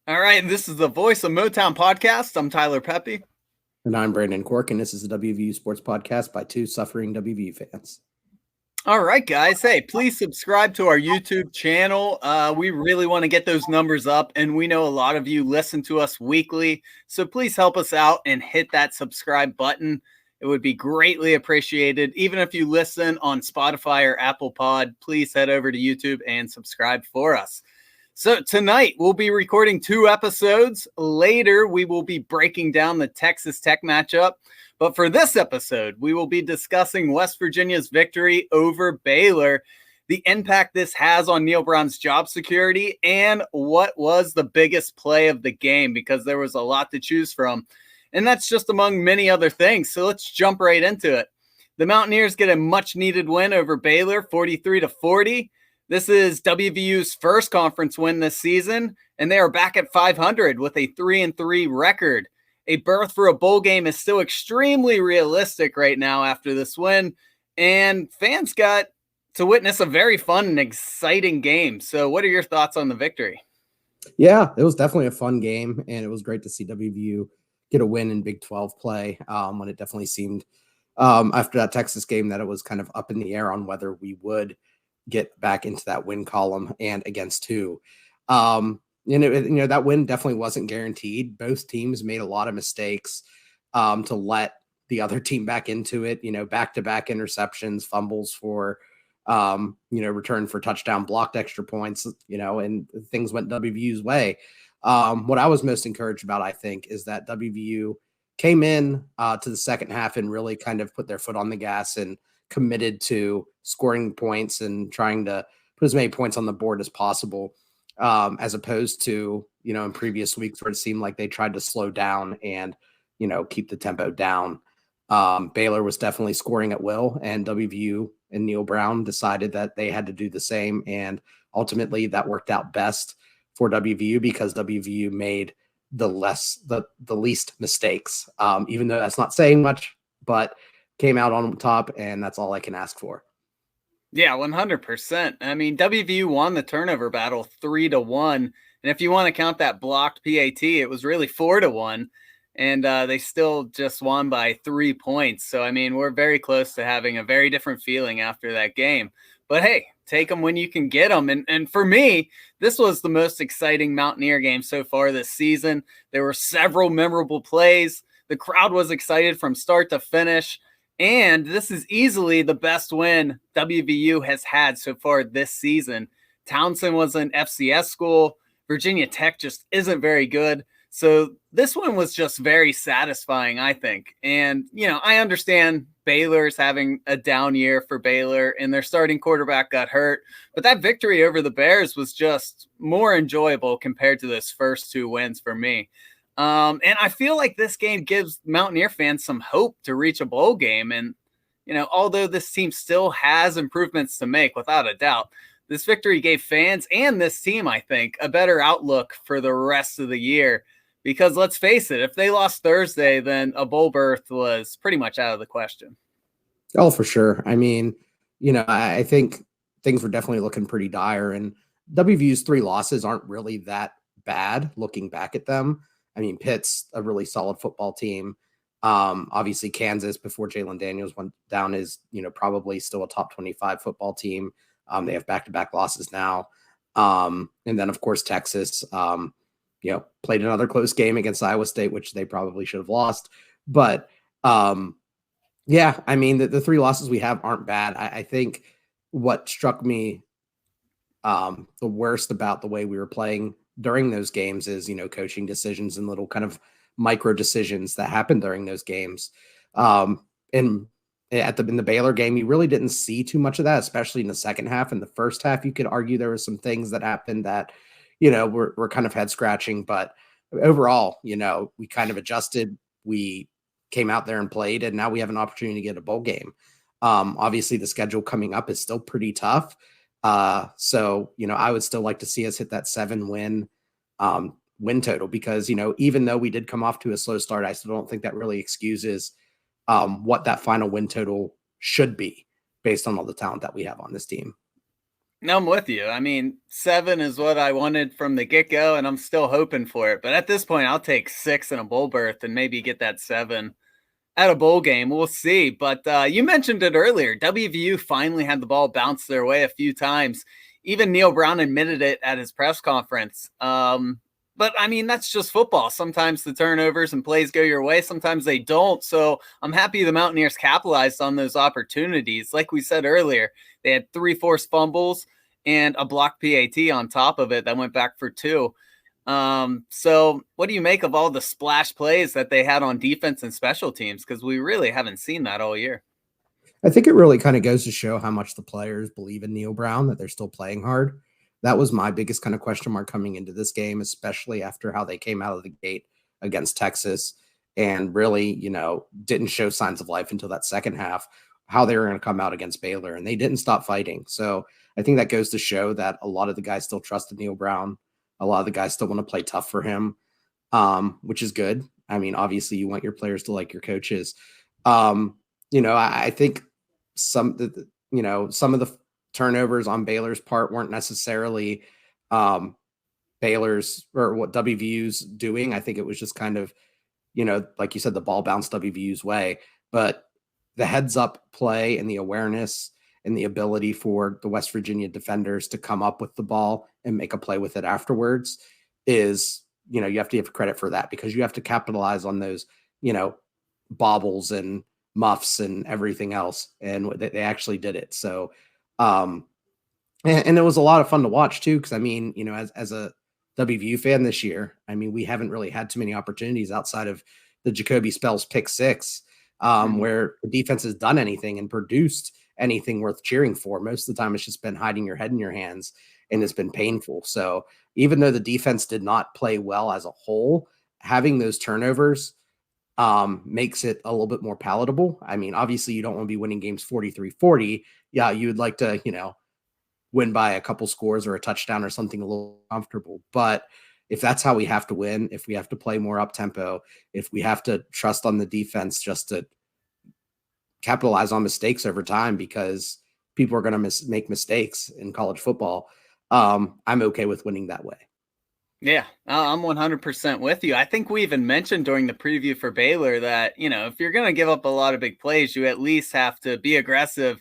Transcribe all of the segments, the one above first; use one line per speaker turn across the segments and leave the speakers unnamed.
All right, this is the Voice of Motown podcast. I'm Tyler Pepe.
And I'm Brandon Cork, and this is the WVU Sports Podcast by two suffering WVU fans.
All right, guys. Hey, please subscribe to our YouTube channel. We really want to get those numbers up, and we know a lot of you listen to us weekly. So please help us out and hit that subscribe button. It would be greatly appreciated. Even if you listen on Spotify or Apple Pod, please head over to YouTube and subscribe for us. So tonight we'll be recording 2 episodes. Later, we will be breaking down the Texas Tech matchup. But for this episode, we will be discussing West Virginia's victory over Baylor, the impact this has on Neal Brown's job security, and what was the biggest play of the game, because there was a lot to choose from. And that's just among many other things. So let's jump right into it. The Mountaineers get a much-needed win over Baylor, 43-40. This is WVU's first conference win this season, and they are back at 500 with a 3-3 record. A berth for a bowl game is still extremely realistic right now after this win, and fans got to witness a very fun and exciting game. So what are your thoughts on the victory?
Yeah, it was definitely a fun game, and it was great to see WVU get a win in Big 12 play when it definitely seemed after that Texas game that it was kind of up in the air on whether we would get back into that win column and against who. That win definitely wasn't guaranteed. Both teams made a lot of mistakes to let the other team back into it, back-to-back interceptions, fumbles for, return for touchdown, blocked extra points, and things went WVU's way. What I was most encouraged about, I think, is that WVU came in to the second half and really kind of put their foot on the gas and committed to scoring points and trying to put as many points on the board as possible, as opposed to, in previous weeks where it seemed like they tried to slow down and, keep the tempo down. Baylor was definitely scoring at will, and WVU and Neal Brown decided that they had to do the same. And ultimately that worked out best for WVU because WVU made the least mistakes, even though that's not saying much, but came out on top, and that's all I can ask for.
Yeah, 100%. I mean, WVU won the turnover battle 3-1. And if you want to count that blocked PAT, it was really 4-1. And they still just won by 3 points. So, I mean, we're very close to having a very different feeling after that game. But hey, take them when you can get them. And for me, this was the most exciting Mountaineer game so far this season. There were several memorable plays. The crowd was excited from start to finish. And this is easily the best win WVU has had so far this season. Townsend was an FCS school. Virginia Tech just isn't very good. So this one was just very satisfying, I think. And, I understand Baylor's having a down year for Baylor and their starting quarterback got hurt. But that victory over the Bears was just more enjoyable compared to those first 2 wins for me. And I feel like this game gives Mountaineer fans some hope to reach a bowl game. And, although this team still has improvements to make, without a doubt, this victory gave fans and this team, I think, a better outlook for the rest of the year. Because let's face it, if they lost Thursday, then a bowl berth was pretty much out of the question.
Oh, for sure. I mean, I think things were definitely looking pretty dire, and WVU's 3 losses aren't really that bad looking back at them. I mean, Pitt's a really solid football team. Obviously, Kansas, before Jalen Daniels went down, is, probably still a top 25 football team. They have back-to-back losses now. And then, of course, Texas, played another close game against Iowa State, which they probably should have lost. But, yeah, I mean, the 3 losses we have aren't bad. I think what struck me the worst about the way we were playing during those games is, coaching decisions and little kind of micro decisions that happened during those games. And in the Baylor game, you really didn't see too much of that, especially in the second half. In the first half, you could argue there were some things that happened that, were kind of head scratching, but overall, we kind of adjusted. We came out there and played, and now we have an opportunity to get a bowl game. Obviously the schedule coming up is still pretty tough. So, I would still like to see us hit that 7 win total because, even though we did come off to a slow start, I still don't think that really excuses what that final win total should be based on all the talent that we have on this team.
No, I'm with you. I mean, 7 is what I wanted from the get-go, and I'm still hoping for it. But at this point, I'll take 6 in a bowl berth and maybe get that 7 at a bowl game. We'll see. But you mentioned it earlier. WVU finally had the ball bounce their way a few times. Even Neal Brown admitted it at his press conference. But I mean, that's just football. Sometimes the turnovers and plays go your way, sometimes they don't. So I'm happy the Mountaineers capitalized on those opportunities. Like we said earlier, they had 3 forced fumbles and a blocked PAT on top of it that went back for 2. So what do you make of all the splash plays that they had on defense and special teams? Because we really haven't seen that all year.
I think it really kind of goes to show how much the players believe in Neal Brown, that they're still playing hard. That was my biggest kind of question mark coming into this game, especially after how they came out of the gate against Texas and really, didn't show signs of life until that second half, how they were going to come out against Baylor, and they didn't stop fighting. So I think that goes to show that a lot of the guys still trusted Neal Brown. A lot of the guys still want to play tough for him, which is good. I mean, obviously you want your players to like your coaches. I think some of the turnovers on Baylor's part weren't necessarily Baylor's or what WVU's doing. I think it was just kind of, like you said, the ball bounced WVU's way, but the heads up play and the awareness and the ability for the West Virginia defenders to come up with the ball and make a play with it afterwards is, you have to give credit for that, because you have to capitalize on those, bobbles and muffs and everything else. And they actually did it. So, and it was a lot of fun to watch too. Cause I mean, as a WVU fan this year, I mean, we haven't really had too many opportunities outside of the Jacoby Spells pick 6, where the defense has done anything and produced anything worth cheering for. Most of the time it's just been hiding your head in your hands, and it's been painful. So even though the defense did not play well as a whole, having those turnovers makes it a little bit more palatable. I mean, obviously you don't want to be winning games 43-40. Yeah, you would like to, win by a couple scores or a touchdown or something a little comfortable. But if that's how we have to win, if we have to play more up tempo, if we have to trust on the defense just to capitalize on mistakes over time, because people are going to make mistakes in college football, I'm okay with winning that way.
Yeah, I'm 100% with you. I think we even mentioned during the preview for Baylor that, if you're going to give up a lot of big plays, you at least have to be aggressive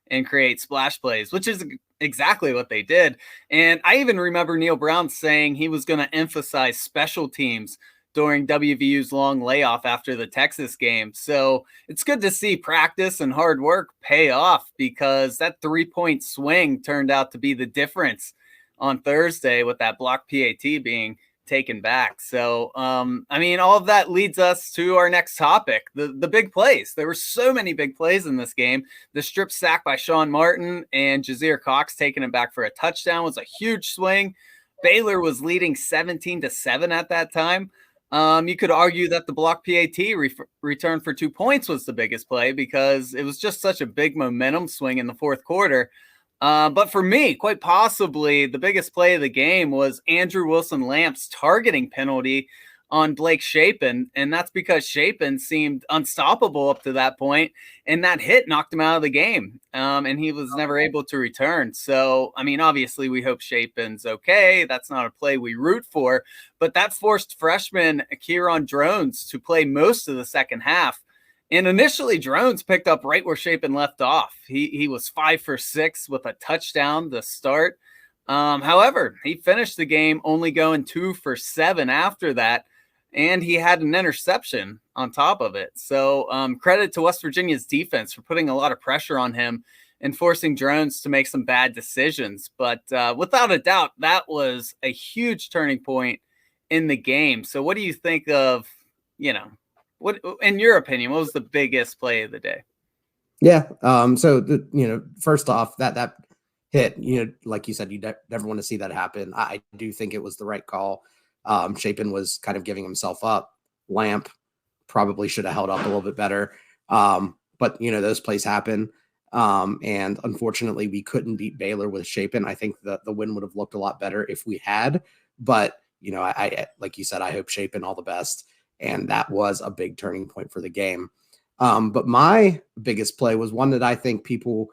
and create splash plays, which is exactly what they did. And I even remember Neal Brown saying he was going to emphasize special teams during WVU's long layoff after the Texas game. So it's good to see practice and hard work pay off, because that 3-point swing turned out to be the difference on Thursday with that block PAT being taken back. So, I mean, all of that leads us to our next topic, the big plays. There were so many big plays in this game. The strip sack by Sean Martin and Jazeer Cox taking it back for a touchdown was a huge swing. Baylor was leading 17-7 at that time. You could argue that the block PAT return for 2 points was the biggest play, because it was just such a big momentum swing in the fourth quarter. But for me, quite possibly the biggest play of the game was Andrew Wilson-Lamp's targeting penalty on Blake Shapen. And that's because Shapen seemed unstoppable up to that point, and that hit knocked him out of the game. And he was never able to return. So, I mean, obviously we hope Shapen's okay. That's not a play we root for, but that forced freshman Kieran Drones to play most of the second half. And initially, Drones picked up right where Shapen left off. He was 5 for 6 with a touchdown to start. However, he finished the game only going 2 for 7 after that, and he had an interception on top of it. So credit to West Virginia's defense for putting a lot of pressure on him and forcing Drones to make some bad decisions. But without a doubt, that was a huge turning point in the game. So what do you think of, what, in your opinion, what was the biggest play of the day?
Yeah. First off, that hit, like you said, you never want to see that happen. I do think it was the right call. Shapen was kind of giving himself up. Lamp probably should have held up a little bit better. But those plays happen. And unfortunately we couldn't beat Baylor with Shapen. I think the win would have looked a lot better if we had, but I like you said, I hope Shapen all the best. And that was a big turning point for the game. But my biggest play was one that I think people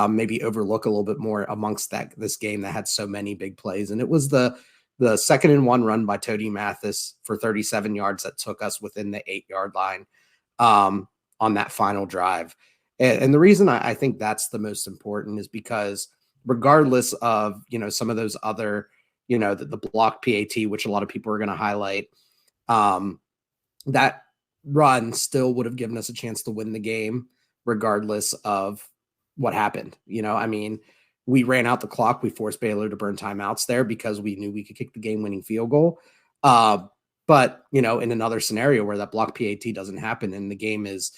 maybe overlook a little bit more amongst this game that had so many big plays. And it was the 2nd and 1 run by Tony Mathis for 37 yards that took us within the 8-yard line on that final drive. And the reason I think that's the most important is because regardless of, some of those other, the block PAT, which a lot of people are going to highlight, that run still would have given us a chance to win the game regardless of what happened. We ran out the clock. We forced Baylor to burn timeouts there because we knew we could kick the game-winning field goal. But, in another scenario where that block PAT doesn't happen and the game is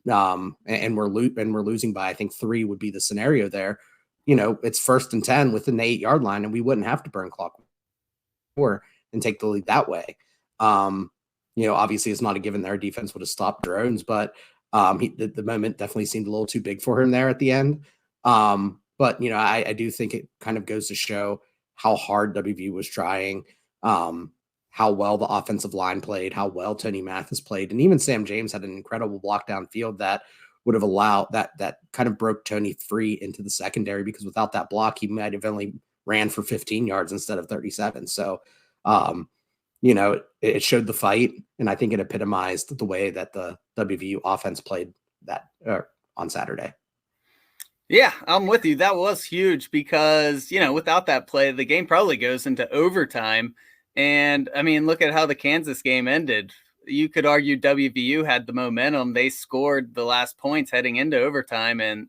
and we're losing by, I think 3 would be the scenario there. It's 1st and 10 within the 8-yard line, and we wouldn't have to burn clock and take the lead that way. Obviously it's not a given their defense would have stopped drones, but the moment definitely seemed a little too big for him there at the end. But I do think it kind of goes to show how hard WVU was trying, how well the offensive line played, how well Tony Mathis played, and even Sam James had an incredible block downfield that would have allowed that kind of broke Tony free into the secondary, because without that block, he might have only ran for 15 yards instead of 37. So, it showed the fight, and I think it epitomized the way that the WVU offense played that on Saturday.
Yeah, I'm with you. That was huge because, without that play, the game probably goes into overtime. And I mean, look at how the Kansas game ended. You could argue WVU had the momentum. They scored the last points heading into overtime, and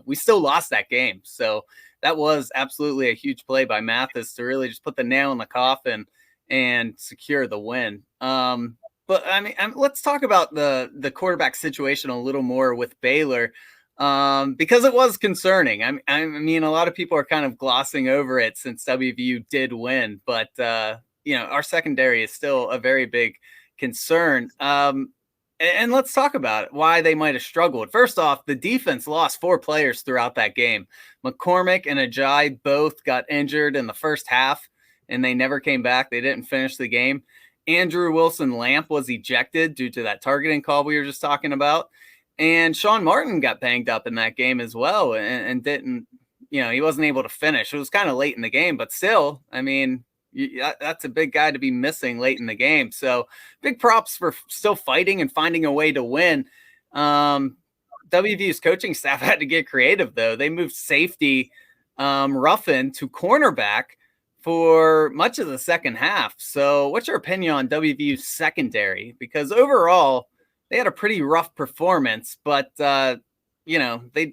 we still lost that game. So that was absolutely a huge play by Mathis to really just put the nail in the coffin and secure the win. But I mean, let's talk about the quarterback situation a little more with Baylor, because it was concerning. I mean, a lot of people are kind of glossing over it since WVU did win, but our secondary is still a very big concern. And let's talk about it, why they might have struggled. First off, the defense lost 4 players throughout that game. McCormick and Ajayi both got injured in the first half, and they never came back. They didn't finish the game. Andrew Wilson-Lamp was ejected due to that targeting call we were just talking about. And Sean Martin got banged up in that game as well and didn't, he wasn't able to finish. It was kind of late in the game, but still, I mean, that's a big guy to be missing late in the game. So big props for still fighting and finding a way to win. WVU's coaching staff had to get creative, though. They moved safety Ruffin to cornerback for much of the second half. So what's your opinion on WVU's secondary? Because overall, they had a pretty rough performance, but, they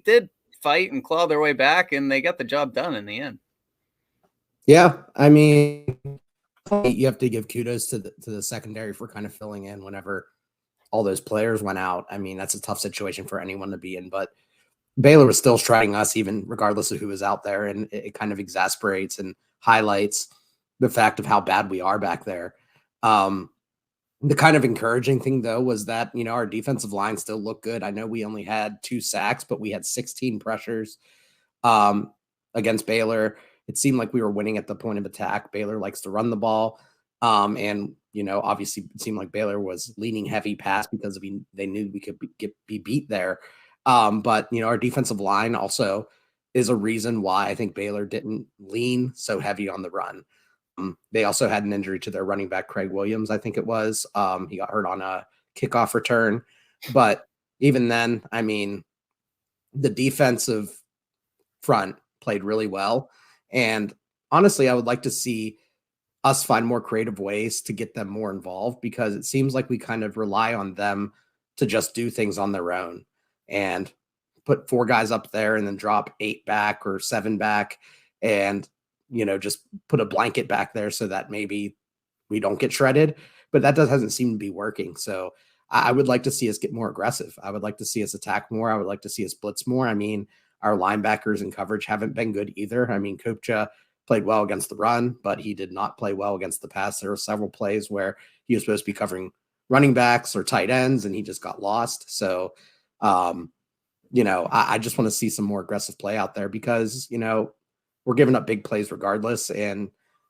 did fight and claw their way back, and they got the job done in the end.
Yeah, I mean, you have to give kudos to the secondary for kind of filling in whenever all those players went out. I mean, that's a tough situation for anyone to be in, but Baylor was still striking us even regardless of who was out there, and it kind of exasperates and highlights the fact of how bad we are back there. The kind of encouraging thing, though, was that, our defensive line still looked good. I know we only had 2 sacks, but we had 16 pressures against Baylor. It seemed like we were winning at the point of attack. Baylor likes to run the ball. And, obviously it seemed like Baylor was leaning heavy pass because they knew we could be beat there. But, our defensive line also is a reason why I think Baylor didn't lean so heavy on the run. They also had an injury to their running back, Craig Williams, I think it was. He got hurt on a kickoff return. But even then, I mean, the defensive front played really well. And honestly, I would like to see us find more creative ways to get them more involved, because it seems like we kind of rely on them to just do things on their own and put 4 guys up there and then drop 8 back or 7 back and, just put a blanket back there so that maybe we don't get shredded. But that hasn't seemed to be working. So I would like to see us get more aggressive. I would like to see us attack more. I would like to see us blitz more. I mean, our linebackers and coverage haven't been good either. I mean, Kopcha played well against the run, but he did not play well against the pass. There were several plays where he was supposed to be covering running backs or tight ends, and he just got lost. So, I just want to see some more aggressive play out there because, we're giving up big plays regardless. And,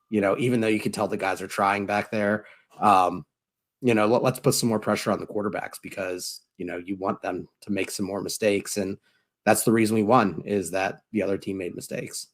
even though you can tell the guys are trying back there, let's put some more pressure on the quarterbacks because, you want them to make some more mistakes. And, that's the reason we won, is that the other team made mistakes.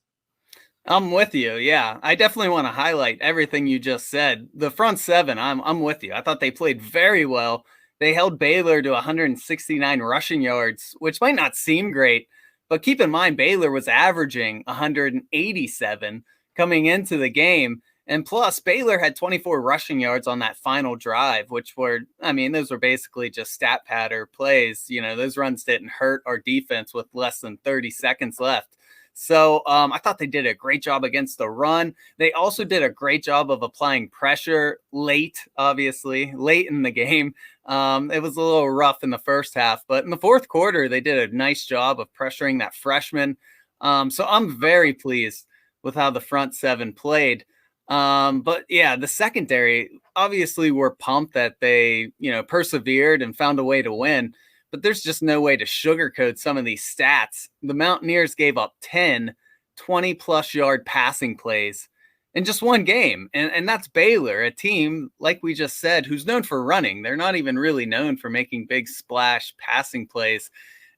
I'm with you. Yeah, I definitely want to highlight everything you just said. The front seven, I'm with you. I thought they played very well. They held Baylor to 169 rushing yards, which might not seem great, but keep in mind Baylor was averaging 187 coming into the game. And plus, Baylor had 24 rushing yards on that final drive, which were, I mean, those were basically just stat patter plays. You know, those runs didn't hurt our defense with less than 30 seconds left. So I thought they did a great job against the run. They also did a great job of applying pressure late, obviously, late in the game. It was a little rough in the first half, but in the fourth quarter, they did a nice job of pressuring that freshman. So I'm very pleased with how the front seven played. But yeah, the secondary, obviously we're pumped that they, persevered and found a way to win, but there's just no way to sugarcoat some of these stats. The Mountaineers gave up 10 20-plus yard passing plays in just one game. And that's Baylor, a team, like we just said, who's known for running. They're not even really known for making big splash passing plays.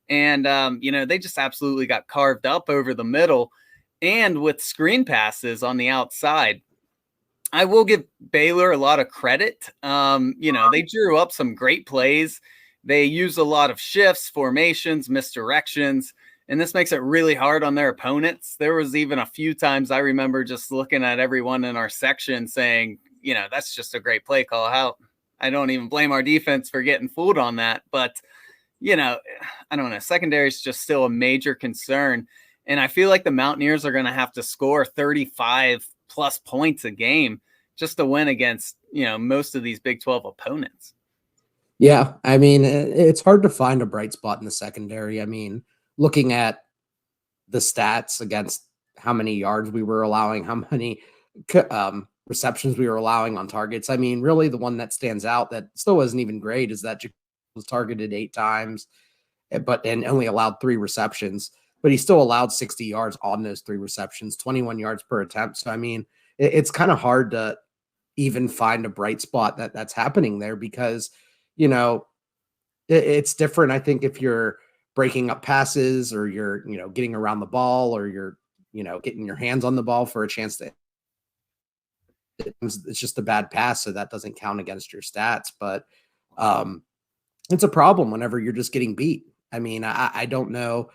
And, they just absolutely got carved up over the middle and with screen passes on the outside. I will give Baylor a lot of credit. They drew up some great plays. They used a lot of shifts, formations, misdirections, and this makes it really hard on their opponents. There was even a few times I remember just looking at everyone in our section saying, that's just a great play call. How I don't even blame our defense for getting fooled on that. But, I don't know. Secondary is just still a major concern. And I feel like the Mountaineers are going to have to score 35 plus points a game just to win against, most of these Big 12 opponents.
Yeah, I mean, it's hard to find a bright spot in the secondary. I mean, looking at the stats against how many yards we were allowing, how many receptions we were allowing on targets. I mean, really the one that stands out that still wasn't even great is that Jacoby was targeted 8 times, and only allowed 3 receptions, but he still allowed 60 yards on those 3 receptions, 21 yards per attempt. So, I mean, it's kind of hard to even find a bright spot that's happening there because, it's different. I think if you're breaking up passes or you're, getting around the ball or you're, getting your hands on the ball for a chance to, it's just a bad pass. So that doesn't count against your stats, but it's a problem whenever you're just getting beat. I mean, I don't know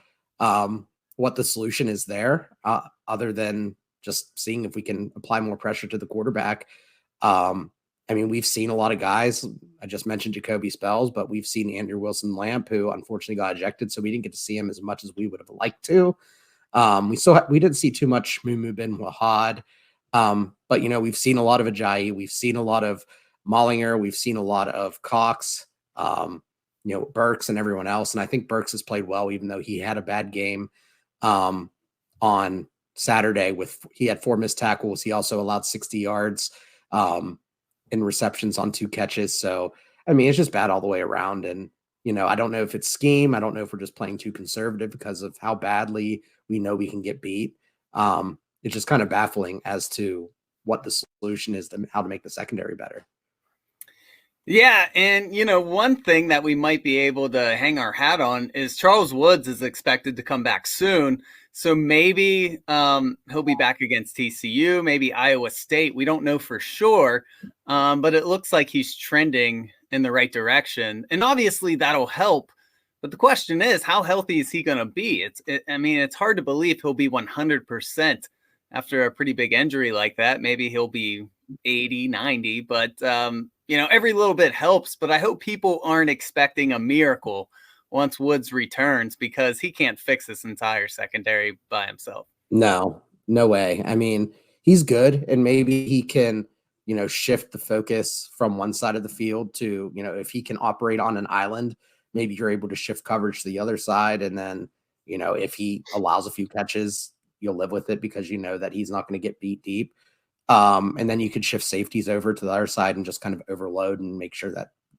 what the solution is there other than just seeing if we can apply more pressure to the quarterback. I mean, we've seen a lot of guys. I just mentioned Jacoby Spells, but we've seen Andrew Wilson-Lamp, who unfortunately got ejected, so we didn't get to see him as much as we would have liked to. We didn't see too much Mumu bin Wahad. But we've seen a lot of Ajayi, we've seen a lot of Mollinger, we've seen a lot of Cox, Burks and everyone else. And I think Burks has played well, even though he had a bad game on Saturday he had 4 missed tackles. He also allowed 60 yards in receptions on 2 catches. So, I mean, it's just bad all the way around. And, I don't know if it's scheme. I don't know if we're just playing too conservative because of how badly we know we can get beat. It's just kind of baffling as to what the solution is to how to make the secondary better.
Yeah, and one thing that we might be able to hang our hat on is Charles Woods is expected to come back soon. So maybe he'll be back against TCU, maybe Iowa State. We don't know for sure, but it looks like he's trending in the right direction. And obviously that'll help. But the question is, how healthy is he going to be? It's hard to believe he'll be 100% after a pretty big injury like that. Maybe he'll be 80, 90, but every little bit helps. But I hope people aren't expecting a miracle once Woods returns, because he can't fix this entire secondary by himself.
No way. I mean, he's good, and maybe he can, shift the focus from one side of the field to, if he can operate on an island, maybe you're able to shift coverage to the other side. And then, if he allows a few catches, you'll live with it because that he's not going to get beat deep. And then you could shift safeties over to the other side and just kind of overload and make sure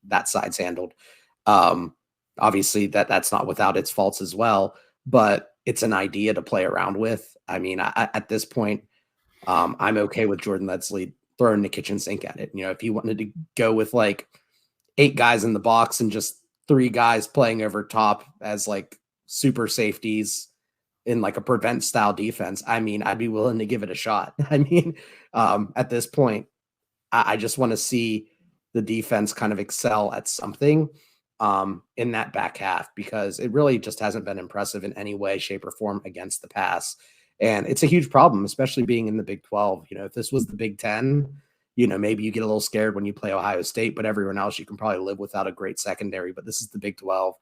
that side's handled. Obviously that's not without its faults as well, but it's an idea to play around with. I mean, at this point, I'm okay with Jordan Ledsley throwing the kitchen sink at it. If he wanted to go with like 8 guys in the box and just 3 guys playing over top as like super safeties in like a prevent style defense, I mean, I'd be willing to give it a shot. I mean, at this point, I just want to see the defense kind of excel at something in that back half, because it really just hasn't been impressive in any way, shape, or form against the pass. And it's a huge problem, especially being in the Big 12. You know, if this was the Big 10, you know, maybe you get a little scared when you play Ohio State, but everyone else, you can probably live without a great secondary. But this is the Big 12.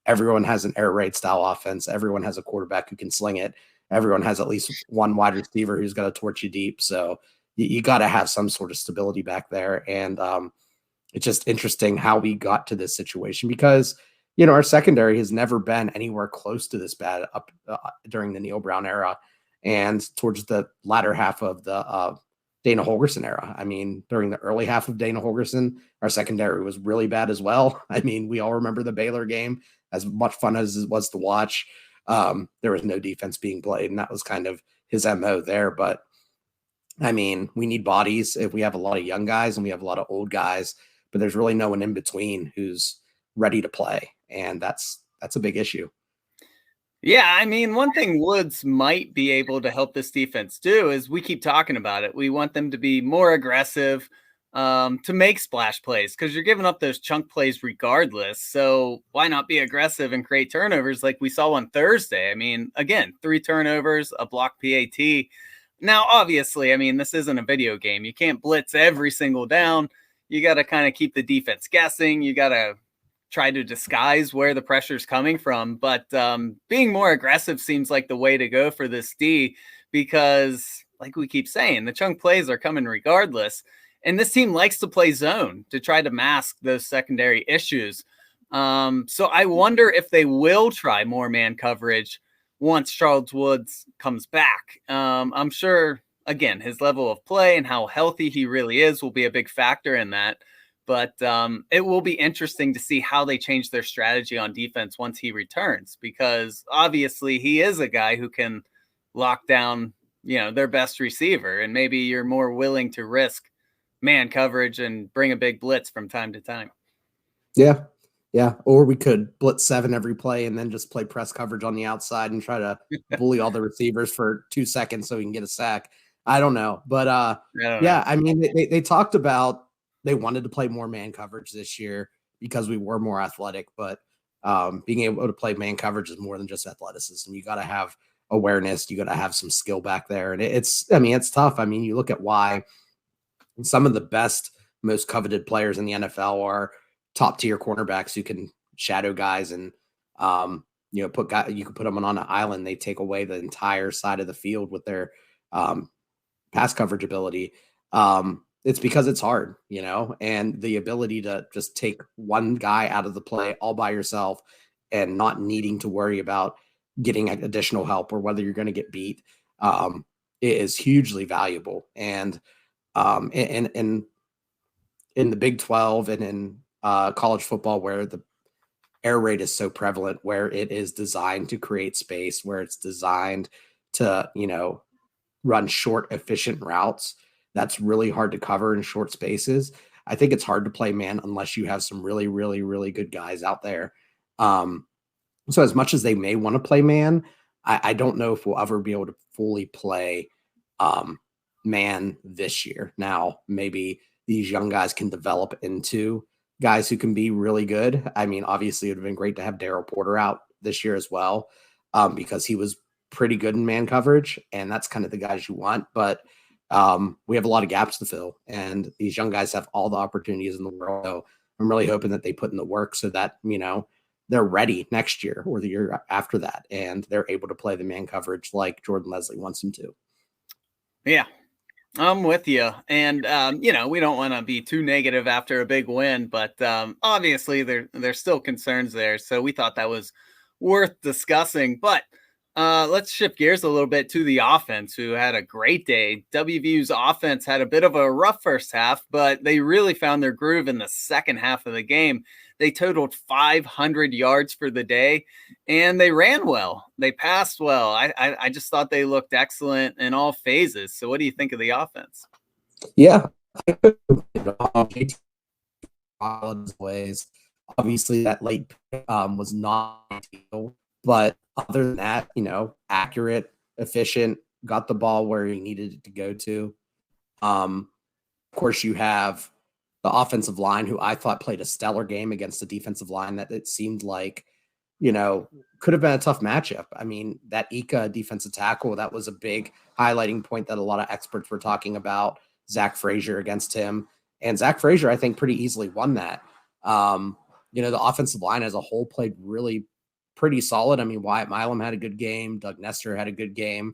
Everyone has an air raid style offense. Everyone has a quarterback who can sling it. Everyone has at least one wide receiver who's got to torch you deep. So you got to have some sort of stability back there. And it's just interesting how we got to this situation, because, you know, our secondary has never been anywhere close to this bad up during the Neal Brown era and towards the latter half of the Dana Holgorsen era. I mean, during the early half of Dana Holgorsen, our secondary was really bad as well. I mean, we all remember the Baylor game, as much fun as it was to watch. There was no defense being played, and that was kind of his MO there. But I mean, we need bodies. If we have a lot of young guys and we have a lot of old guys, but there's really no one in between who's ready to play. And that's a big issue.
Yeah, I mean, one thing Woods might be able to help this defense do is we keep talking about it. We want them to be more aggressive, to make splash plays, because you're giving up those chunk plays regardless. So why not be aggressive and create turnovers like we saw on Thursday? I mean, again, 3 turnovers, a blocked PAT. Now, obviously, I mean, this isn't a video game. You can't blitz every single down. You got to kind of keep the defense guessing. You got to try to disguise where the pressure is coming from. But being more aggressive seems like the way to go for this D, because like we keep saying, the chunk plays are coming regardless. And this team likes to play zone to try to mask those secondary issues. So I wonder if they will try more man coverage once Charles Woods comes back. I'm sure, again, his level of play and how healthy he really is will be a big factor in that. But it will be interesting to see how they change their strategy on defense once he returns, because obviously he is a guy who can lock down, you know, their best receiver. And maybe you're more willing to risk man coverage and bring a big blitz from time to time.
Yeah. Yeah. Or we could blitz 7 every play and then just play press coverage on the outside and try to bully all the receivers for 2 seconds so we can get a sack. I don't know. But I mean, they talked about they wanted to play more man coverage this year because we were more athletic, but being able to play man coverage is more than just athleticism. You got to have awareness. You got to have some skill back there. And it's tough. I mean, you look at why some of the best, most coveted players in the NFL are top tier cornerbacks who can shadow guys and, you know, you can put them on an island. They take away the entire side of the field with their pass coverage ability. It's because it's hard, you know, and the ability to just take one guy out of the play all by yourself and not needing to worry about getting additional help or whether you're going to get beat is hugely valuable. And in the Big 12 and in college football, where the air raid is so prevalent, where it is designed to create space, where it's designed to, you know, run short, efficient routes, that's really hard to cover in short spaces. I think it's hard to play man unless you have some really, really, really good guys out there. So as much as they may want to play man, I don't know if we'll ever be able to fully play man this year. Now, maybe these young guys can develop into guys who can be really good. I mean, obviously, it would have been great to have Daryl Porter out this year as well, because he was pretty good in man coverage, and that's kind of the guys you want. But we have a lot of gaps to fill, and these young guys have all the opportunities in the world. So I'm really hoping that they put in the work so that, you know, they're ready next year or the year after that, and they're able to play the man coverage like Jordan Leslie wants them to.
Yeah, I'm with you. And, you know, we don't want to be too negative after a big win, but obviously there's still concerns there. So we thought that was worth discussing. But let's shift gears a little bit to the offense, who had a great day. WVU's offense had a bit of a rough first half, but they really found their groove in the second half of the game. They totaled 500 yards for the day, and they ran well. They passed well. I just thought they looked excellent in all phases. So what do you think of the offense?
Yeah. Ways. Obviously, that late was not ideal, But other than that, accurate, efficient, got the ball where he needed it to go to. Of course, you have the offensive line, who I thought played a stellar game against the defensive line that it seemed like, could have been a tough matchup. I mean, that Ika defensive tackle, that was a big highlighting point that a lot of experts were talking about. Zach Frazier against him. And Zach Frazier, I think, pretty easily won that. The offensive line as a whole played really pretty solid. I mean, Wyatt Milam had a good game. Doug Nestor had a good game.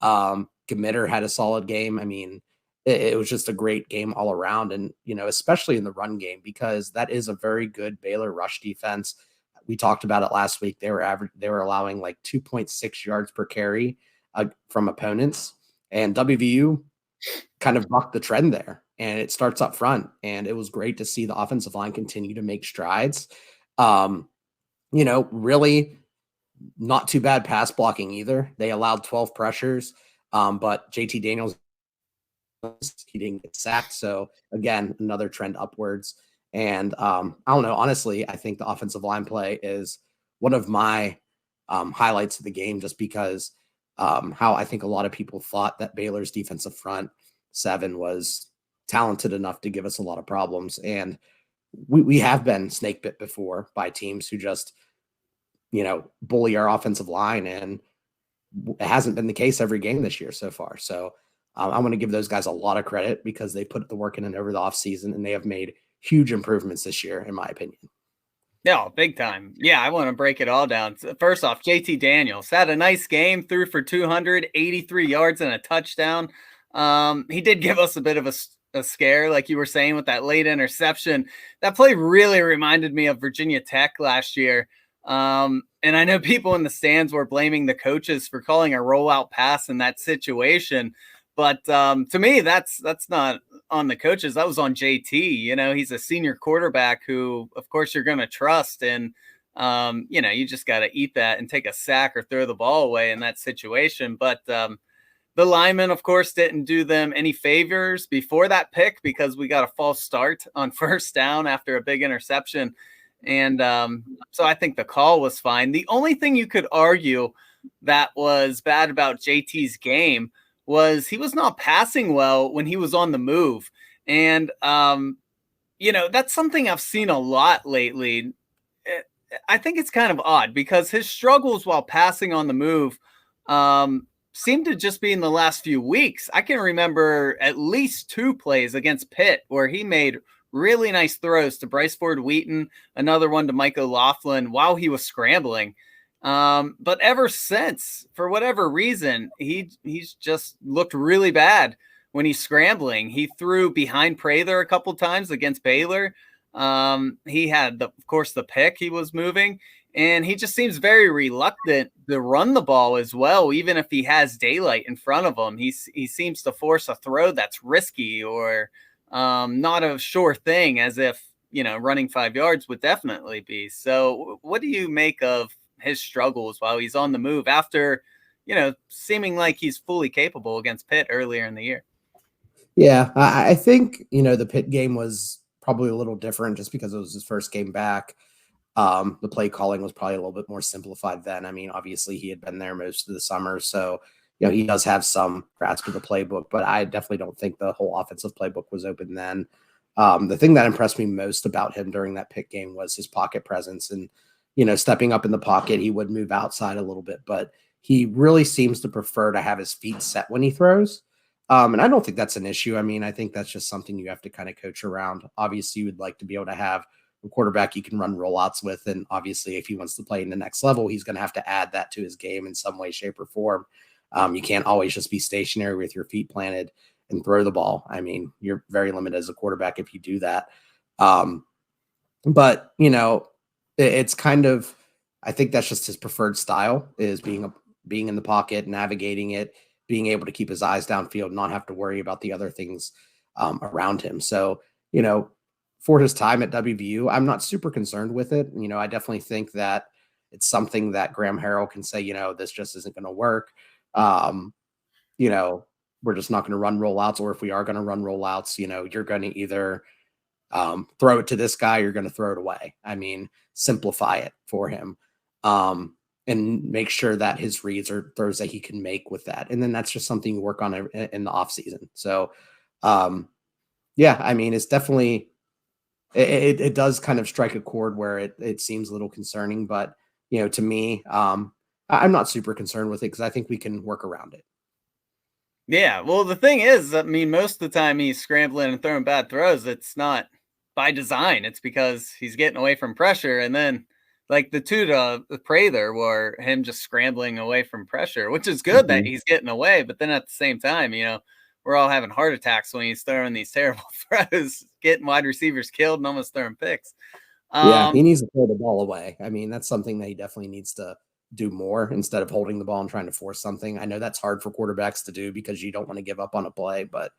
Gamitter had a solid game. I mean, it was just a great game all around. And, especially in the run game, because that is a very good Baylor rush defense. We talked about it last week. They were allowing like 2.6 yards per carry from opponents, and WVU kind of bucked the trend there, and it starts up front. And it was great to see the offensive line continue to make strides. Really not too bad pass blocking either. They allowed 12 pressures, but JT Daniels, he didn't get sacked. So again, another trend upwards. And I don't know, honestly, I think the offensive line play is one of my highlights of the game, just because how I think a lot of people thought that Baylor's defensive front seven was talented enough to give us a lot of problems. And we have been snake bit before by teams who just, bully our offensive line. And it hasn't been the case every game this year so far. So I want to give those guys a lot of credit, because they put the work in and over the offseason, and they have made huge improvements this year, in my opinion.
Yeah, big time. Yeah, I want to break it all down. First off, JT Daniels had a nice game, threw for 283 yards and a touchdown. He did give us a bit of a scare, like you were saying, with that late interception. That play really reminded me of Virginia Tech last year. And I know people in the stands were blaming the coaches for calling a rollout pass in that situation. But to me, that's not on the coaches. That was on JT. He's a senior quarterback who, of course, you're going to trust. And, you just got to eat that and take a sack or throw the ball away in that situation. But the linemen, of course, didn't do them any favors before that pick, because we got a false start on first down after a big interception. And so I think the call was fine. The only thing you could argue that was bad about JT's game was he was not passing well when he was on the move. And, that's something I've seen a lot lately. I think it's kind of odd, because his struggles while passing on the move seem to just be in the last few weeks. I can remember at least 2 plays against Pitt where he made really nice throws to Bryce Ford Wheaton, another one to Mike O'Laughlin while he was scrambling. But ever since, for whatever reason, he's just looked really bad when he's scrambling. He threw behind Prather a couple times against Baylor. He had, of course, the pick he was moving, and he just seems very reluctant to run the ball as well, even if he has daylight in front of him. He seems to force a throw that's risky or not a sure thing, as if, running 5 yards would definitely be. So what do you make of his struggles while he's on the move after, seeming like he's fully capable against Pitt earlier in the year?
Yeah, I think, the Pitt game was probably a little different just because it was his first game back. The play calling was probably a little bit more simplified then. I mean, obviously he had been there most of the summer, so he does have some grasp of the playbook, but I definitely don't think the whole offensive playbook was open then. The thing that impressed me most about him during that Pitt game was his pocket presence, and stepping up in the pocket. He would move outside a little bit, but he really seems to prefer to have his feet set when he throws. And I don't think that's an issue. I mean, I think that's just something you have to kind of coach around. Obviously, you would like to be able to have a quarterback you can run rollouts with. And obviously, if he wants to play in the next level, he's going to have to add that to his game in some way, shape, or form. You can't always just be stationary with your feet planted and throw the ball. I mean, you're very limited as a quarterback if you do that. But, it's kind of, I think that's just his preferred style, is being in the pocket, navigating it, being able to keep his eyes downfield, not have to worry about the other things around him. So, for his time at WVU, I'm not super concerned with it. I definitely think that it's something that Graham Harrell can say, this just isn't going to work. We're just not going to run rollouts, or if we are going to run rollouts, you're going to either throw it to this guy, you're going to throw it away. I mean, simplify it for him. and make sure that his reads are throws that he can make with that. And then that's just something you work on in the off season. So, yeah, I mean, it's definitely, it does kind of strike a chord where it seems a little concerning, but to me, I'm not super concerned with it because I think we can work around it.
Yeah, well, the thing is, I mean, most of the time he's scrambling and throwing bad throws. It's not by design. It's because he's getting away from pressure. And then, like the two to the Prather were him just scrambling away from pressure, which is good that he's getting away. But then at the same time, we're all having heart attacks when he's throwing these terrible throws, getting wide receivers killed and almost throwing picks.
Yeah, he needs to throw the ball away. I mean, that's something that he definitely needs to do more instead of holding the ball and trying to force something. I know that's hard for quarterbacks to do because you don't want to give up on a play, but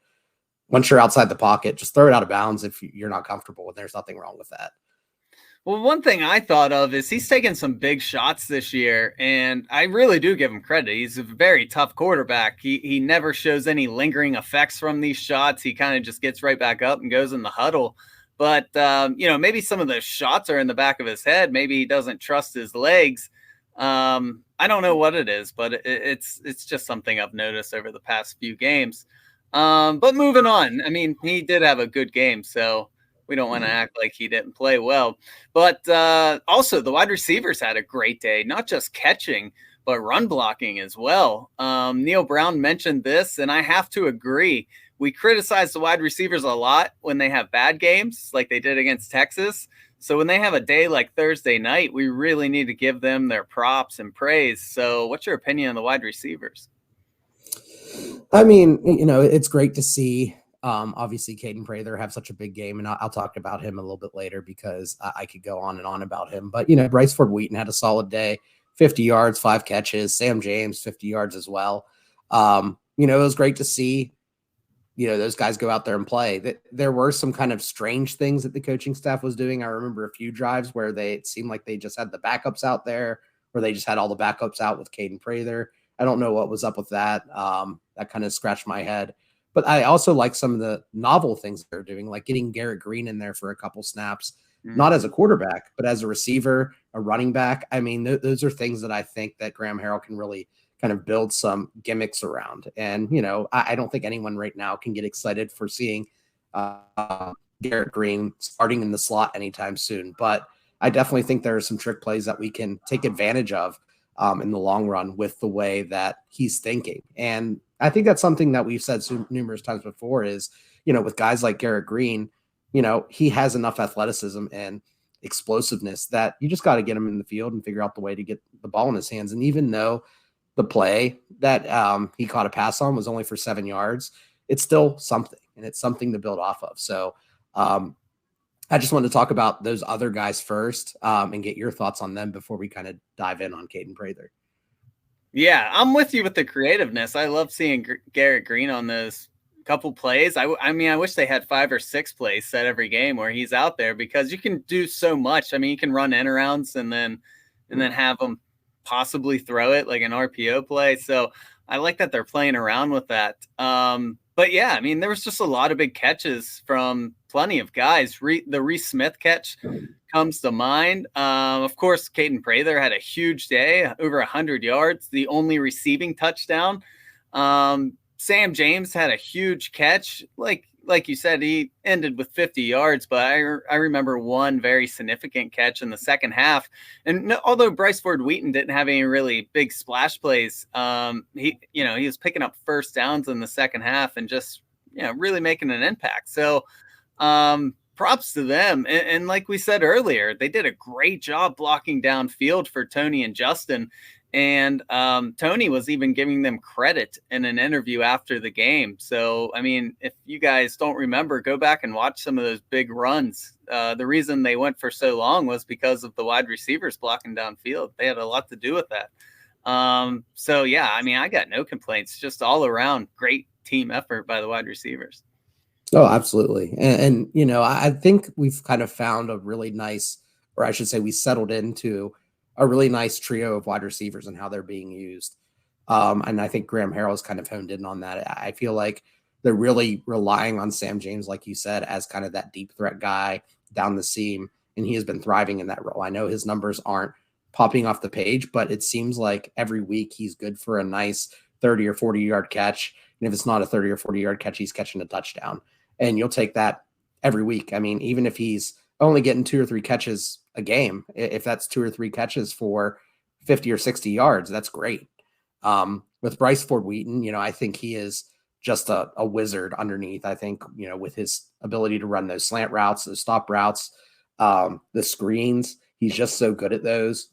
once you're outside the pocket, just throw it out of bounds if you're not comfortable, and there's nothing wrong with that.
Well, one thing I thought of is he's taken some big shots this year, and I really do give him credit. He's a very tough quarterback. He never shows any lingering effects from these shots. He kind of just gets right back up and goes in the huddle. But, maybe some of the shots are in the back of his head. Maybe he doesn't trust his legs. I don't know what it is, but it's just something I've noticed over the past few games. But moving on, I mean, he did have a good game, so we don't want to act like he didn't play well. But also, the wide receivers had a great day, not just catching, but run blocking as well. Neal Brown mentioned this, and I have to agree. We criticize the wide receivers a lot when they have bad games, like they did against Texas. So when they have a day like Thursday night, we really need to give them their props and praise. So what's your opinion on the wide receivers?
I mean, it's great to see, obviously, Kaden Prather have such a big game, and I'll talk about him a little bit later because I could go on and on about him. But, Bryce Ford-Wheaton had a solid day, 50 yards, 5 catches. Sam James, 50 yards as well. It was great to see, those guys go out there and play. There were some kind of strange things that the coaching staff was doing. I remember a few drives where it seemed like they just had the backups out there, or they just had all the backups out with Kaden Prather. I don't know what was up with that. That kind of scratched my head. But I also like some of the novel things they're doing, like getting Garrett Green in there for a couple snaps, not as a quarterback, but as a receiver, a running back. I mean, those are things that I think that Graham Harrell can really kind of build some gimmicks around. And, I don't think anyone right now can get excited for seeing Garrett Green starting in the slot anytime soon. But I definitely think there are some trick plays that we can take advantage of in the long run with the way that he's thinking. And I think that's something that we've said numerous times before is, with guys like Garrett Green, he has enough athleticism and explosiveness that you just got to get him in the field and figure out the way to get the ball in his hands. And even though the play that he caught a pass on was only for 7 yards, it's still something, and it's something to build off of. So I just wanted to talk about those other guys first and get your thoughts on them before we kind of dive in on Kaden Prather.
Yeah, I'm with you with the creativeness. I love seeing Garrett Green on those couple plays. I mean, I wish they had 5 or 6 plays set every game where he's out there because you can do so much. I mean, you can run end arounds and then have them possibly throw it like an RPO play. So I like that they're playing around with that. But yeah, I mean, there was just a lot of big catches from plenty of guys. The Reese Smith catch comes to mind. Of course, Kaden Prather had a huge day, over 100 yards, the only receiving touchdown. Sam James had a huge catch. Like you said, he ended with 50 yards, but I remember one very significant catch in the second half. And although Bryce Ford-Wheaton didn't have any really big splash plays, he was picking up first downs in the second half and just, really making an impact. So props to them. And like we said earlier, they did a great job blocking downfield for Tony and Justin. And Tony was even giving them credit in an interview after the game. So, I mean, if you guys don't remember, go back and watch some of those big runs. The reason they went for so long was because of the wide receivers blocking downfield. They had a lot to do with that. So, yeah, I mean, I got no complaints. Just all around great team effort by the wide receivers.
Oh, absolutely. And I think we've kind of found a really nice, or I should say we settled into a really nice trio of wide receivers and how they're being used. And I think Graham Harrell's kind of honed in on that. I feel like they're really relying on Sam James, like you said, as kind of that deep threat guy down the seam. And he has been thriving in that role. I know his numbers aren't popping off the page, but it seems like every week he's good for a nice 30 or 40-yard catch. And if it's not a 30 or 40-yard catch, he's catching a touchdown. And you'll take that every week. I mean, even if he's only getting 2 or 3 catches a game, if that's 2 or 3 catches for 50 or 60 yards, that's great. With Bryce Ford Wheaton, you know, I think he is just a wizard underneath. I think, you know, with his ability to run those slant routes, those stop routes, the screens, he's just so good at those.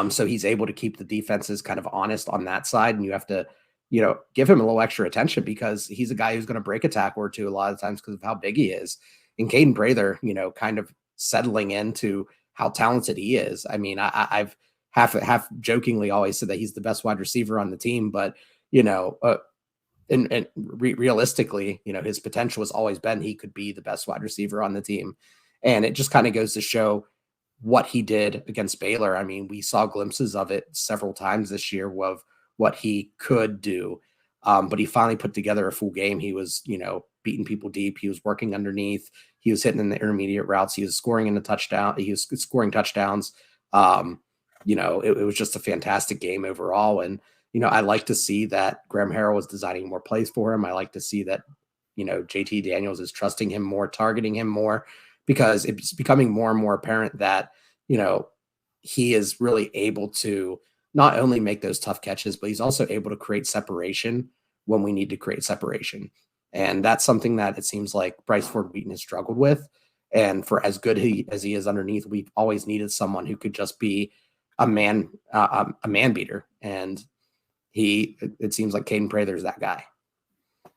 So he's able to keep the defenses kind of honest on that side. And you have to, you know, give him a little extra attention because he's a guy who's going to break a tackle or two a lot of times because of how big he is. And Kaden Prather, you know, kind of settling into how talented he is. I mean, I've half jokingly always said that he's the best wide receiver on the team, but, you know, realistically, you know, his potential has always been he could be the best wide receiver on the team. And it just kind of goes to show what he did against Baylor. I mean, we saw glimpses of it several times this year of what he could do. But he finally put together a full game. He was, you know, beating people deep. He was working underneath. He was hitting in the intermediate routes. He was scoring in the touchdown. He was scoring touchdowns. You know, it was just a fantastic game overall. And, you know, I like to see that Graham Harrell was designing more plays for him. I like to see that, you know, JT Daniels is trusting him more, targeting him more, because it's becoming more and more apparent that, you know, he is really able to not only make those tough catches, but he's also able to create separation when we need to create separation. And that's something that it seems like Bryce Ford Wheaton has struggled with. And for as good as he is underneath, we've always needed someone who could just be a man beater. And it seems like Kaden Prather is that guy.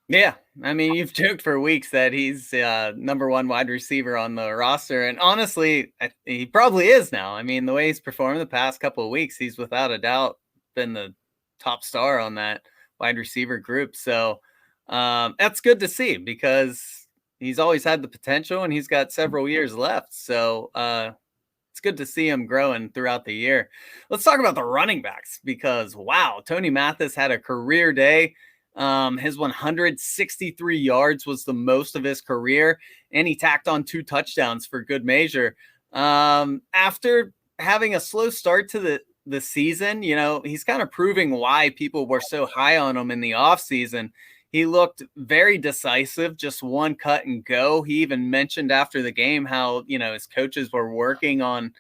Yeah, I mean, you've joked for weeks that he's number 1 wide receiver on the roster, and honestly, he probably is now. I mean, the way he's performed the past couple of weeks, he's without a doubt been the top star on that wide receiver group. So that's good to see because he's always had the potential, and he's got several years left. So it's good to see him growing throughout the year. Let's talk about the running backs because, wow, Tony Mathis had a career day. His 163 yards was the most of his career, and he tacked on 2 touchdowns for good measure. After having a slow start to the season, you know, he's kind of proving why people were so high on him in the offseason. He looked very decisive, just one cut and go. He even mentioned after the game how, you know, his coaches were working on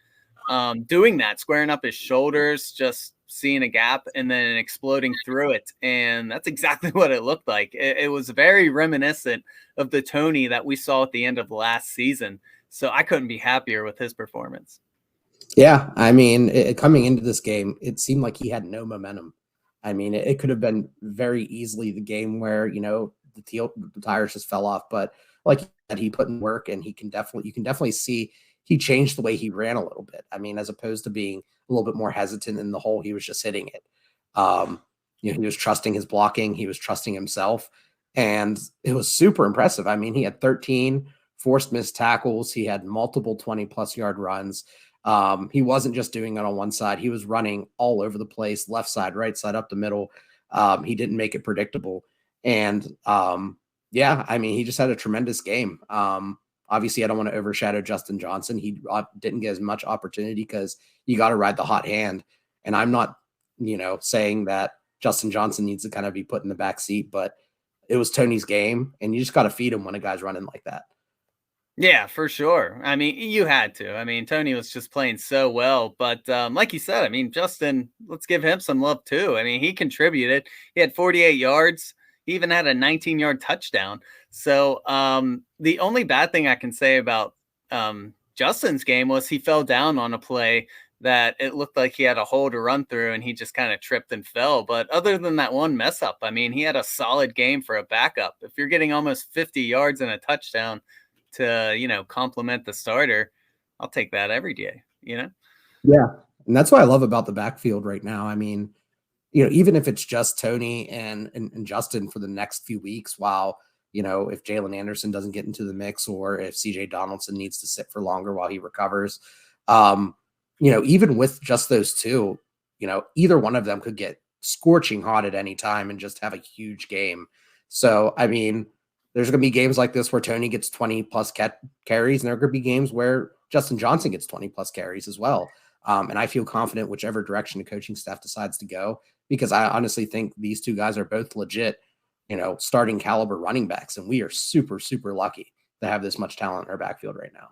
doing that, squaring up his shoulders, just seeing a gap and then exploding through it. And that's exactly what it looked like. It was very reminiscent of the Tony that we saw at the end of last season. So I couldn't be happier with his performance.
Yeah, I mean, coming into this game, it seemed like he had no momentum. I mean, it could have been very easily the game where, you know, the tires just fell off. But like he put in work, and you can definitely see he changed the way he ran a little bit. I mean, as opposed to being a little bit more hesitant in the hole, he was just hitting it. You know, he was trusting his blocking. He was trusting himself. And it was super impressive. I mean, he had 13 forced missed tackles. He had multiple 20-plus yard runs. He wasn't just doing it on one side. He was running all over the place, left side, right side, up the middle. He didn't make it predictable. And yeah, I mean, he just had a tremendous game. Obviously, I don't want to overshadow Justin Johnson. He didn't get as much opportunity because you got to ride the hot hand. And I'm not, you know, saying that Justin Johnson needs to kind of be put in the back seat, but it was Tony's game, and you just got to feed him when a guy's running like that.
Yeah, for sure. I mean, you had to. I mean, Tony was just playing so well. But like you said, I mean, Justin, let's give him some love too. I mean, he contributed. He had 48 yards. He even had a 19-yard touchdown. So the only bad thing I can say about Justin's game was he fell down on a play that it looked like he had a hole to run through, and he just kind of tripped and fell. But other than that one mess up, I mean, he had a solid game for a backup. If you're getting almost 50 yards and a touchdown to, you know, compliment the starter, I'll take that every day, you know?
Yeah. And that's what I love about the backfield right now. I mean, you know, even if it's just Tony and Justin for the next few weeks, while, you know, if Jalen Anderson doesn't get into the mix, or if CJ Donaldson needs to sit for longer while he recovers, you know, even with just those two, you know, either one of them could get scorching hot at any time and just have a huge game. So, I mean, there's going to be games like this where Tony gets 20 plus carries, and there are going to be games where Justin Johnson gets 20 plus carries as well. And I feel confident whichever direction the coaching staff decides to go, because I honestly think these two guys are both legit, starting caliber running backs. And we are super, super lucky to have this much talent in our backfield right now.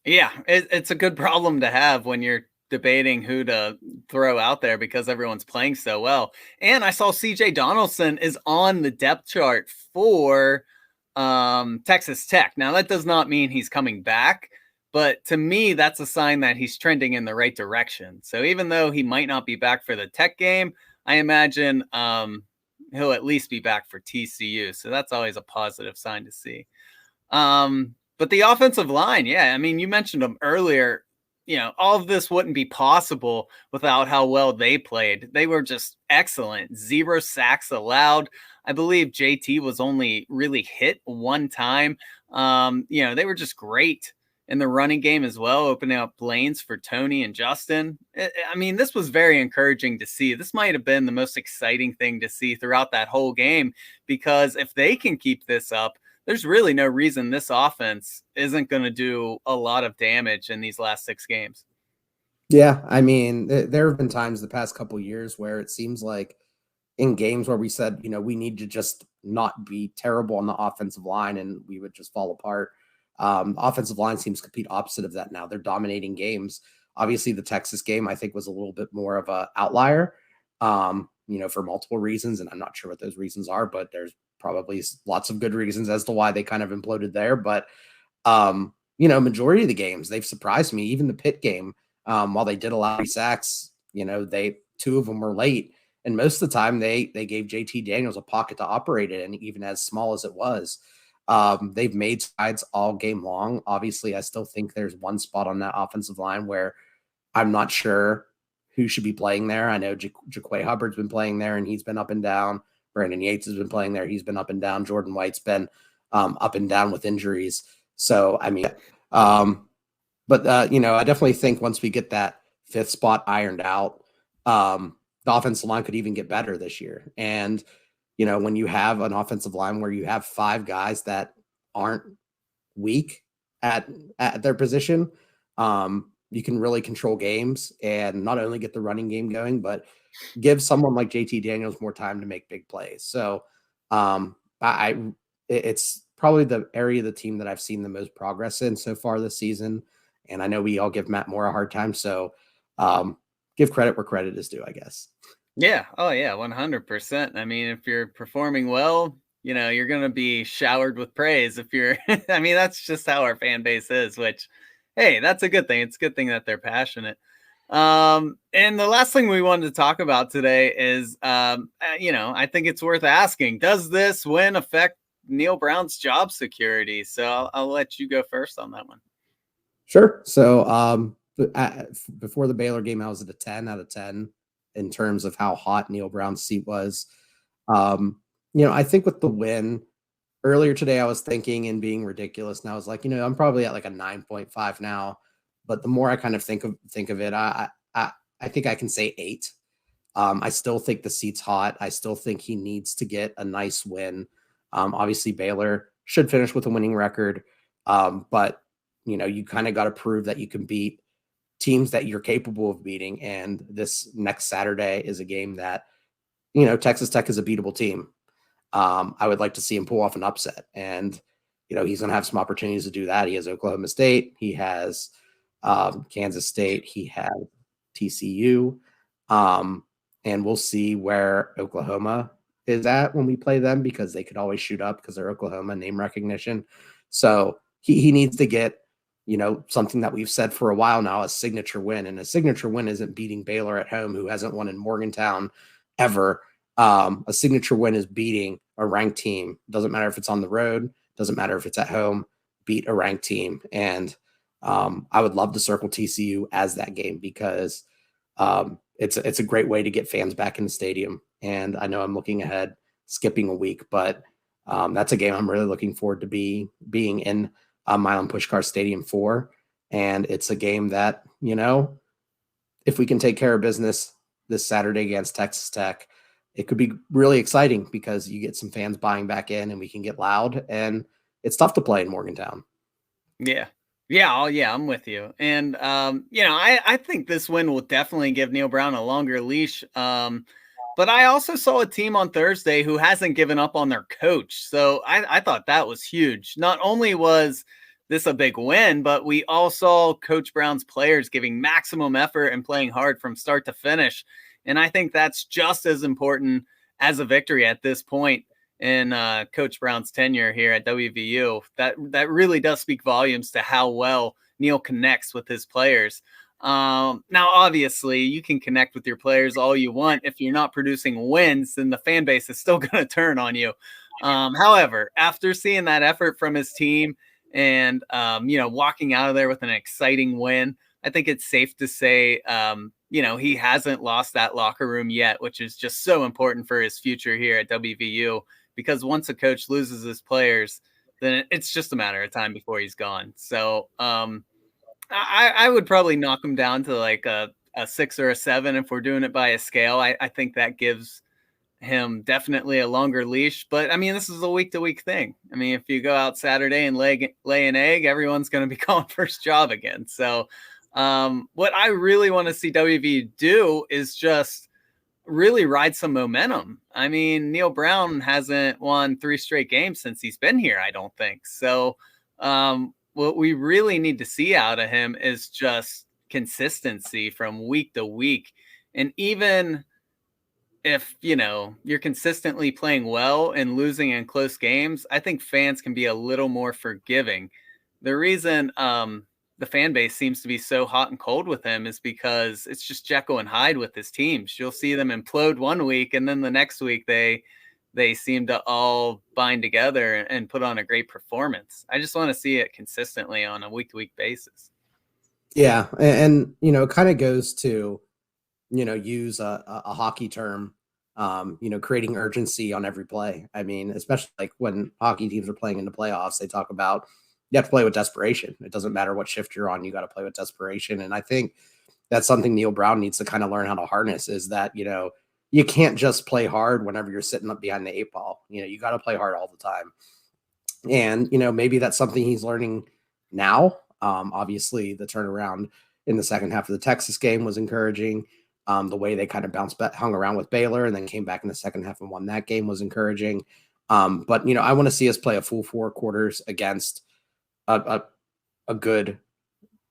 Yeah, it's a good problem to have when you're debating who to throw out there because everyone's playing so well. And I saw CJ Donaldson is on the depth chart for Texas Tech. Now, that does not mean he's coming back, but to me, that's a sign that he's trending in the right direction. So even though he might not be back for the Tech game, I imagine he'll at least be back for TCU. So that's always a positive sign to see. But the offensive line, yeah, I mean, you mentioned them earlier. All of this wouldn't be possible without how well they played. They were just excellent. 0 sacks allowed. I believe JT was only really hit one time. They were just great in the running game as well, opening up lanes for Tony and Justin. I mean, this was very encouraging to see. This might have been the most exciting thing to see throughout that whole game, because if they can keep this up, there's really no reason this offense isn't going to do a lot of damage in these last 6 games.
Yeah, I mean, there have been times the past couple of years where it seems like in games where we said, we need to just not be terrible on the offensive line and we would just fall apart. The offensive line seems complete opposite of that now. They're dominating games. Obviously, the Texas game, I think, was a little bit more of an outlier, for multiple reasons. And I'm not sure what those reasons are, but there's probably lots of good reasons as to why they kind of imploded there. But, majority of the games, they've surprised me. Even the Pitt game, while they did allow sacks, 2 of them were late. And most of the time they gave JT Daniels a pocket to operate in, even as small as it was. They've made strides all game long. Obviously, I still think there's one spot on that offensive line where I'm not sure who should be playing there. I know Jaquay Hubbard's been playing there and he's been up and down. Brandon Yates has been playing there. He's been up and down. Jordan White's been up and down with injuries. So, I mean, I definitely think once we get that 5th spot ironed out, the offensive line could even get better this year. And, when you have an offensive line where you have 5 guys that aren't weak at their position, you can really control games and not only get the running game going, but give someone like JT Daniels more time to make big plays. So it's probably the area of the team that I've seen the most progress in so far this season. And I know we all give Matt Moore a hard time. So give credit where credit is due, I guess.
Yeah. Oh, yeah. 100%. I mean, if you're performing well, you're going to be showered with praise. If you're, I mean, that's just how our fan base is, which, hey, that's a good thing. It's a good thing that they're passionate. And the last thing we wanted to talk about today is, I think it's worth asking, does this win affect Neal Brown's job security? So I'll let you go first on that one.
Sure. So before the Baylor game, I was at a 10 out of 10 in terms of how hot Neal Brown's seat was. I think with the win earlier today, I was thinking and being ridiculous. And I was like, I'm probably at like a 9.5 now. But the more I kind of think of it, I think I can say 8. I still think the seat's hot. I still think he needs to get a nice win. Obviously, Baylor should finish with a winning record. But, you kind of got to prove that you can beat teams that you're capable of beating. And this next Saturday is a game that, Texas Tech is a beatable team. I would like to see him pull off an upset. And, he's going to have some opportunities to do that. He has Oklahoma State. He has Kansas State. He has TCU. And we'll see where Oklahoma is at when we play them, because they could always shoot up because they're Oklahoma, name recognition. So he needs to get, something that we've said for a while now, a signature win. And a signature win isn't beating Baylor at home, who hasn't won in Morgantown ever. A signature win is beating a ranked team. Doesn't matter if it's on the road, doesn't matter if it's at home, beat a ranked team. And I would love to circle TCU as that game, because it's a great way to get fans back in the stadium. And I know I'm looking ahead, skipping a week, but that's a game I'm really looking forward to being in Milan Puskar Stadium for. And it's a game that, if we can take care of business this Saturday against Texas Tech, it could be really exciting, because you get some fans buying back in and we can get loud, and it's tough to play in Morgantown.
Yeah. Yeah, yeah, I'm with you. And I think this win will definitely give Neal Brown a longer leash. But I also saw a team on Thursday who hasn't given up on their coach. So I thought that was huge. Not only was this a big win, but we all saw Coach Brown's players giving maximum effort and playing hard from start to finish. And I think that's just as important as a victory at this point in Coach Brown's tenure here at WVU. That really does speak volumes to how well Neal connects with his players. Now, obviously, you can connect with your players all you want. If you're not producing wins, then the fan base is still going to turn on you. However, after seeing that effort from his team and walking out of there with an exciting win, I think it's safe to say he hasn't lost that locker room yet, which is just so important for his future here at WVU. Because once a coach loses his players, then it's just a matter of time before he's gone. So I would probably knock him down to like a 6 or a 7 if we're doing it by a scale. I think that gives him definitely a longer leash. But I mean, this is a week to week thing. I mean, if you go out Saturday and lay an egg, everyone's going to be calling for his job again. So what I really want to see WV do is just really ride some momentum. I mean, Neal Brown hasn't won 3 straight games since he's been here, I don't think. So, what we really need to see out of him is just consistency from week to week. And even if, you're consistently playing well and losing in close games, I think fans can be a little more forgiving. The reason the fan base seems to be so hot and cold with him is because it's just Jekyll and Hyde with his teams. You'll see them implode one week, and then the next week they seem to all bind together and put on a great performance. I just want to see it consistently on a week to week basis.
Yeah, and it kind of goes to use a hockey term, creating urgency on every play. I mean, especially like when hockey teams are playing in the playoffs, they talk about you have to play with desperation. It doesn't matter what shift you're on, you got to play with desperation. And I think that's something Neal Brown needs to kind of learn how to harness is that, you can't just play hard whenever you're sitting up behind the 8 ball. You got to play hard all the time. And, maybe that's something he's learning now. Obviously, the turnaround in the second half of the Texas game was encouraging. The way they kind of bounced back, hung around with Baylor, and then came back in the second half and won that game was encouraging. But I want to see us play a full 4 quarters against a good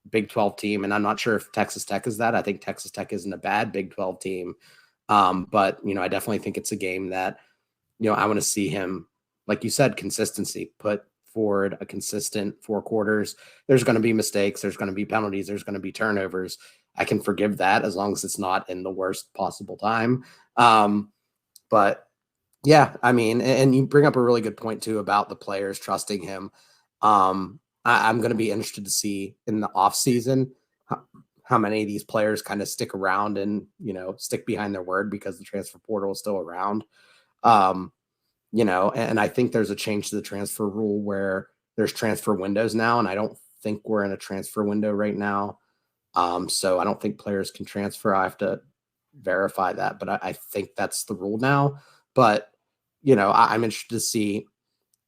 Big 12 team, and I'm not sure if Texas Tech is that. I think Texas Tech isn't a bad Big 12 team, but I definitely think it's a game that I want to see him, like you said, consistency, put forward a consistent 4 quarters. There's going to be mistakes. There's going to be penalties. There's going to be turnovers. I can forgive that as long as it's not in the worst possible time. But yeah, I mean, and you bring up a really good point too about the players trusting him. I'm going to be interested to see in the off season how many of these players kind of stick around and, stick behind their word because the transfer portal is still around. And I think there's a change to the transfer rule where there's transfer windows now. And I don't think we're in a transfer window right now. So I don't think players can transfer. I have to verify that, but I think that's the rule now. But, I'm interested to see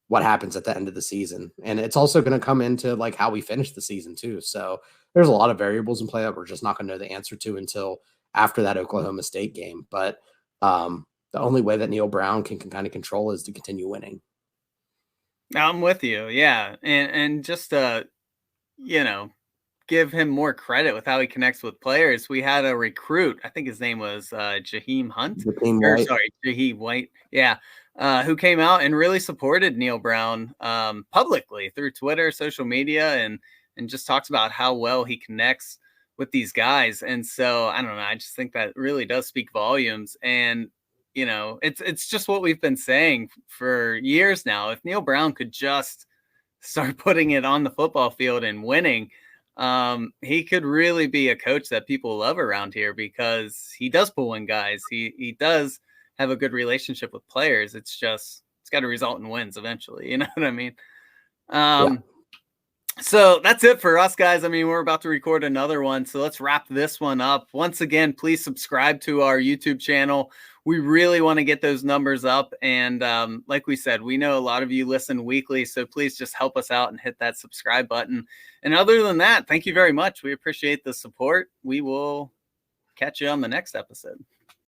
what happens at the end of the season. And it's also going to come into like how we finish the season too. So there's a lot of variables in play that we're just not going to know the answer to until after that Oklahoma State game. But the only way that Neal Brown can kind of control is to continue winning.
I'm with you. Yeah. And just give him more credit with how he connects with players. We had a recruit, I think his name was Jaheim Hunt, or sorry, Jaheim White. Yeah. Who came out and really supported Neal Brown publicly through Twitter, social media, and just talks about how well he connects with these guys. And so I don't know. I just think that really does speak volumes. And it's just what we've been saying for years now. If Neal Brown could just start putting it on the football field and winning, he could really be a coach that people love around here because he does pull in guys. He does have a good relationship with players. It's got to result in wins eventually. You know what I mean?
Yeah.
So that's it for us, guys. I mean, we're about to record another one, so let's wrap this one up. Once again, please subscribe to our YouTube channel. We really want to get those numbers up. And like we said, we know a lot of you listen weekly, so please just help us out and hit that subscribe button. And other than that, thank you very much. We appreciate the support. We will catch you on the next episode.